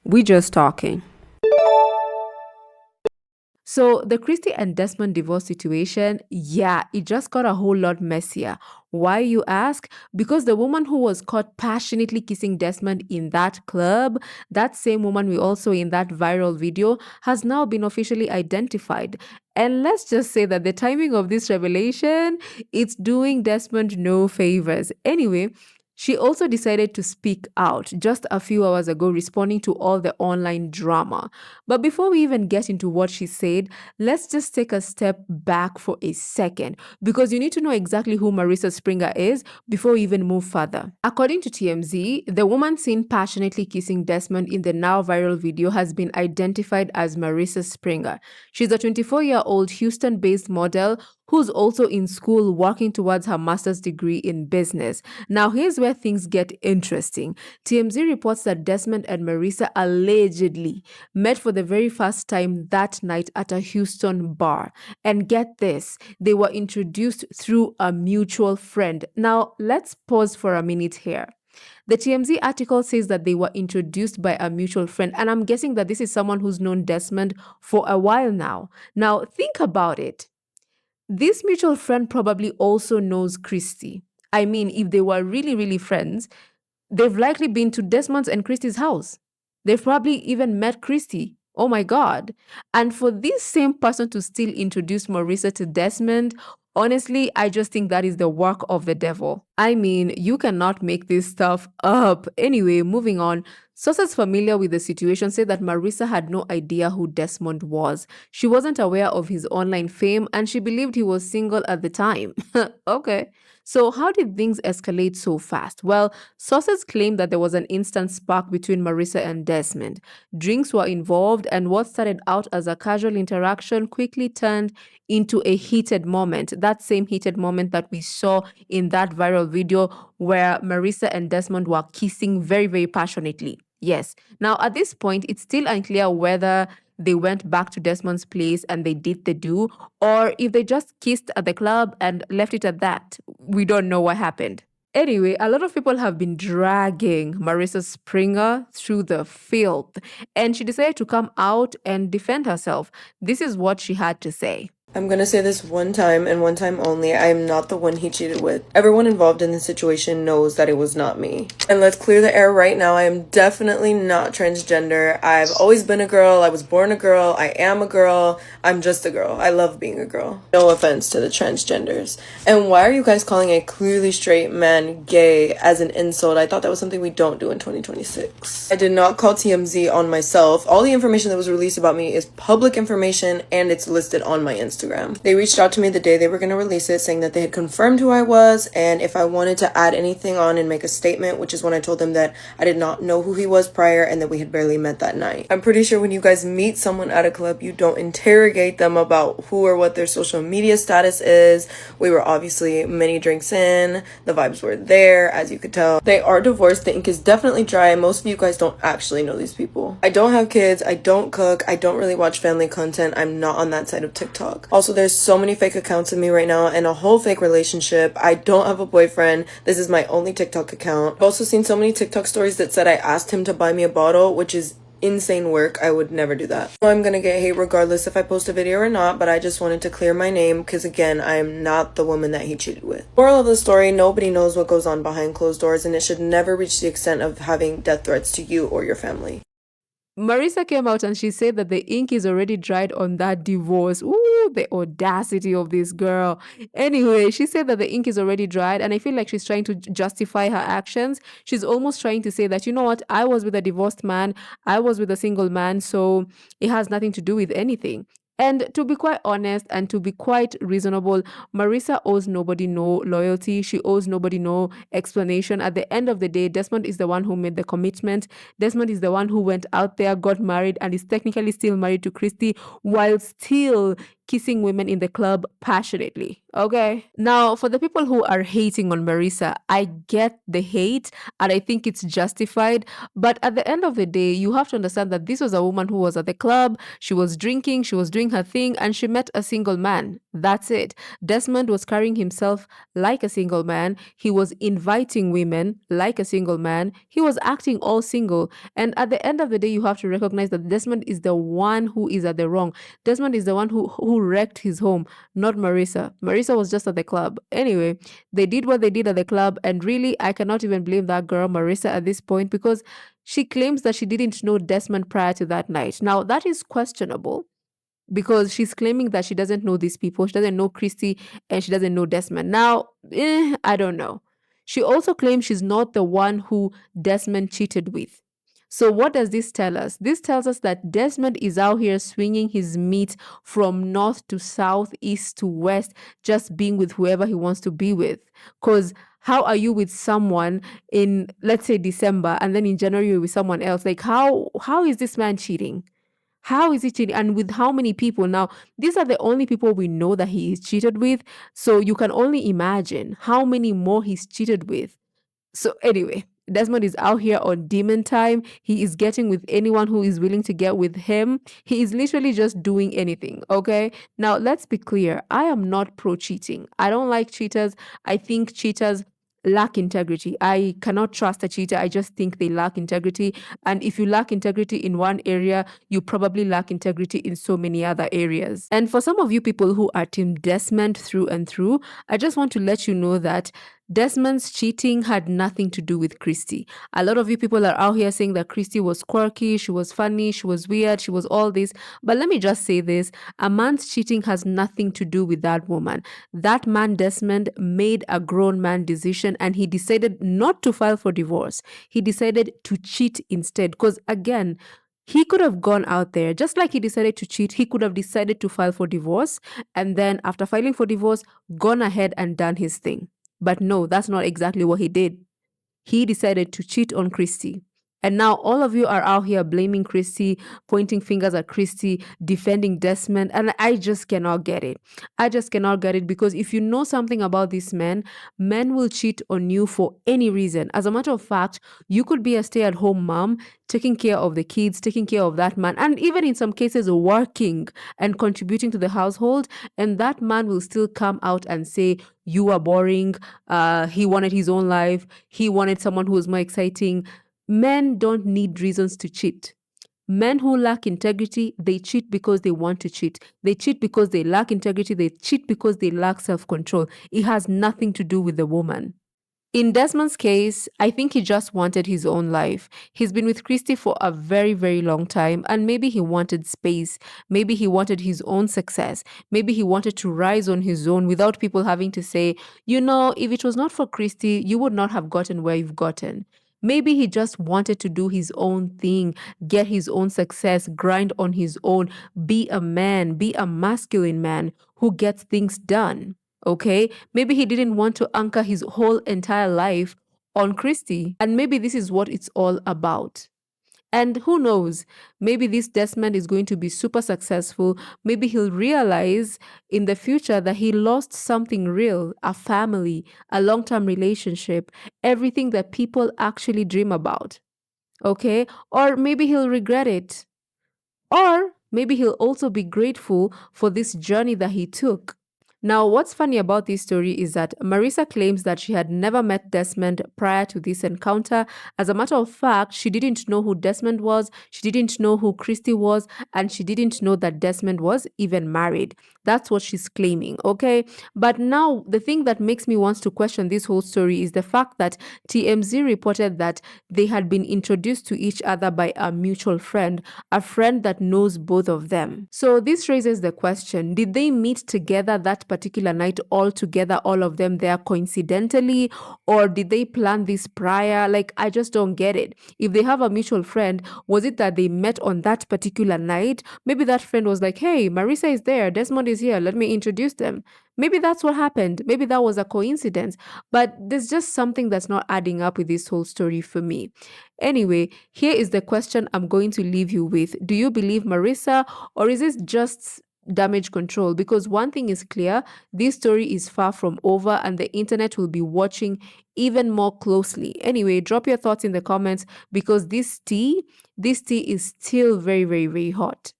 We just talking. So the Kristy and Desmond divorce situation, yeah, it just got a whole lot messier. Why, you ask? Because the woman who was caught passionately kissing Desmond in that club, that same woman we also in that viral video, has now been officially identified. And let's just say that the timing of this revelation, it's doing Desmond no favors. Anyway, she also decided to speak out just a few hours ago, responding to all the online drama. But before we even get into what she said, let's just take a step back for a second because you need to know exactly who Marissa Springer is before we even move further. According to TMZ, the woman seen passionately kissing Desmond in the now viral video has been identified as Marissa Springer. She's a 24-year-old Houston based model who's also in school working towards her master's degree in business. Now, here's where things get interesting. TMZ reports that Desmond and Marissa allegedly met for the very first time that night at a Houston bar. And get this, they were introduced through a mutual friend. Now, let's pause for a minute here. The TMZ article says that they were introduced by a mutual friend, and I'm guessing that this is someone who's known Desmond for a while now. Now, think about it. This mutual friend probably also knows Kristy. I mean, if they were really, really friends, they've likely been to Desmond's and Kristy's house. They've probably even met Kristy. Oh my God. And for this same person to still introduce Marissa to Desmond, honestly, I just think that is the work of the devil. I mean, you cannot make this stuff up. Anyway, moving on. Sources familiar with the situation say that Marissa had no idea who Desmond was. She wasn't aware of his online fame and she believed he was single at the time. Okay. So, how did things escalate so fast? Well, sources claim that there was an instant spark between Marissa and Desmond. Drinks were involved, and what started out as a casual interaction quickly turned into a heated moment. That same heated moment that we saw in that viral video where Marissa and Desmond were kissing very, very passionately. Yes. Now, at this point, it's still unclear whether they went back to Desmond's place and they did the do, or if they just kissed at the club and left it at that. We don't know what happened. Anyway, a lot of people have been dragging Marissa Springer through the filth, and she decided to come out and defend herself. This is what she had to say. I'm gonna say this one time and one time only. I am not the one he cheated with. Everyone involved in the situation knows that it was not me. And let's clear the air right now. I am definitely not transgender. I've always been a girl. I was born a girl. I am a girl. I'm just a girl. I love being a girl. No offense to the transgenders. And why are you guys calling a clearly straight man gay as an insult? I thought that was something we don't do in 2026. I did not call TMZ on myself. All the information that was released about me is public information and it's listed on my Instagram. They reached out to me the day they were going to release it, saying that they had confirmed who I was and if I wanted to add anything on and make a statement, which is when I told them that I did not know who he was prior and that we had barely met that night. I'm pretty sure when you guys meet someone at a club, you don't interrogate them about who or what their social media status is. We were obviously many drinks in. The vibes were there, as you could tell. They are divorced. The ink is definitely dry. Most of you guys don't actually know these people. I don't have kids. I don't cook. I don't really watch family content. I'm not on that side of TikTok. Also, there's so many fake accounts of me right now and a whole fake relationship. I don't have a boyfriend. This is my only TikTok account. I've also seen so many TikTok stories that said I asked him to buy me a bottle, which is insane work. I would never do that. I'm gonna get hate regardless if I post a video or not, but I just wanted to clear my name because again, I am not the woman that he cheated with. Moral of the story, nobody knows what goes on behind closed doors and it should never reach the extent of having death threats to you or your family. Marissa came out and she said that the ink is already dried on that divorce. Ooh, the audacity of this girl. Anyway, she said that the ink is already dried, and I feel like she's trying to justify her actions. She's almost trying to say that, you know what, I was with a divorced man, I was with a single man, so it has nothing to do with anything. And to be quite honest and to be quite reasonable, Marissa owes nobody no loyalty. She owes nobody no explanation. At the end of the day, Desmond is the one who made the commitment. Desmond is the one who went out there, got married, and is technically still married to Kristy while still kissing women in the club passionately. Okay. Now, for the people who are hating on Marissa, I get the hate and I think it's justified. But at the end of the day, you have to understand that this was a woman who was at the club. She was drinking, she was doing her thing, and she met a single man. That's it. Desmond was carrying himself like a single man. He was inviting women like a single man. He was acting all single. And at the end of the day, you have to recognize that Desmond is the one who is at the wrong. Desmond is the one who wrecked his home, not Marissa. Marissa was just at the club. Anyway, they did what they did at the club. And really, I cannot even blame that girl, Marissa, at this point because she claims that she didn't know Desmond prior to that night. Now, that is questionable because she's claiming that she doesn't know these people. She doesn't know Kristy and she doesn't know Desmond. Now, I don't know. She also claims she's not the one who Desmond cheated with. So, what does this tell us? This tells us that Desmond is out here swinging his meat from north to south, east to west, just being with whoever he wants to be with. Because how are you with someone in, let's say, December, and then in January you're with someone else? Like, how is this man cheating? How is he cheating? And with how many people? Now, these are the only people we know that he is cheated with. So you can only imagine how many more he's cheated with. So anyway, Desmond is out here on demon time. He is getting with anyone who is willing to get with him. He is literally just doing anything. Okay. Now let's be clear. I am not pro cheating. I don't like cheaters. I think cheaters lack integrity. I cannot trust a cheater. I just think they lack integrity. And if you lack integrity in one area, you probably lack integrity in so many other areas. And for some of you people who are Team Desmond through and through, I just want to let you know that Desmond's cheating had nothing to do with Kristy. A lot of you people are out here saying that Kristy was quirky, she was funny, she was weird, she was all this. But let me just say this, a man's cheating has nothing to do with that woman. That man, Desmond, made a grown man decision and he decided not to file for divorce. He decided to cheat instead. Because again, he could have gone out there, just like he decided to cheat, he could have decided to file for divorce. And then after filing for divorce, gone ahead and done his thing. But no, that's not exactly what he did. He decided to cheat on Kristy. And now all of you are out here blaming Kristy, pointing fingers at Kristy, defending Desmond, and I just cannot get it. I just cannot get it because if you know something about these men, men will cheat on you for any reason. As a matter of fact, you could be a stay-at-home mom, taking care of the kids, taking care of that man, and even in some cases working and contributing to the household, and that man will still come out and say, you are boring, he wanted his own life, he wanted someone who was more exciting. Men don't need reasons to cheat. Men who lack integrity, they cheat because they want to cheat. They cheat because they lack integrity. They cheat because they lack self-control. It has nothing to do with the woman. In Desmond's case, I think he just wanted his own life. He's been with Kristy for a very, very long time, and maybe he wanted space. Maybe he wanted his own success. Maybe he wanted to rise on his own without people having to say, you know, if it was not for Kristy, you would not have gotten where you've gotten. Maybe he just wanted to do his own thing, get his own success, grind on his own, be a man, be a masculine man who gets things done. Okay? Maybe he didn't want to anchor his whole entire life on Kristy. And maybe this is what it's all about. And who knows, maybe this Desmond is going to be super successful. Maybe he'll realize in the future that he lost something real, a family, a long-term relationship, everything that people actually dream about. Okay? Or maybe he'll regret it. Or maybe he'll also be grateful for this journey that he took. Now, what's funny about this story is that Marissa claims that she had never met Desmond prior to this encounter. As a matter of fact, she didn't know who Desmond was, she didn't know who Kristy was, and she didn't know that Desmond was even married. That's what she's claiming, okay? But now, the thing that makes me want to question this whole story is the fact that TMZ reported that they had been introduced to each other by a mutual friend, a friend that knows both of them. So this raises the question, did they meet together that particular night all together, all of them there coincidentally, or did they plan this prior? Like, I just don't get it. If they have a mutual friend, was it that they met on that particular night? Maybe that friend was like, hey, Marissa is there, Desmond is here, let me introduce them. Maybe that's what happened. Maybe that was a coincidence. But there's just something that's not adding up with this whole story for me. Anyway, here is the question I'm going to leave you with. Do you believe Marissa, or is this just damage control, because one thing is clear: this story is far from over and the internet will be watching even more closely. Anyway, drop your thoughts in the comments because this tea is still very, very, very hot.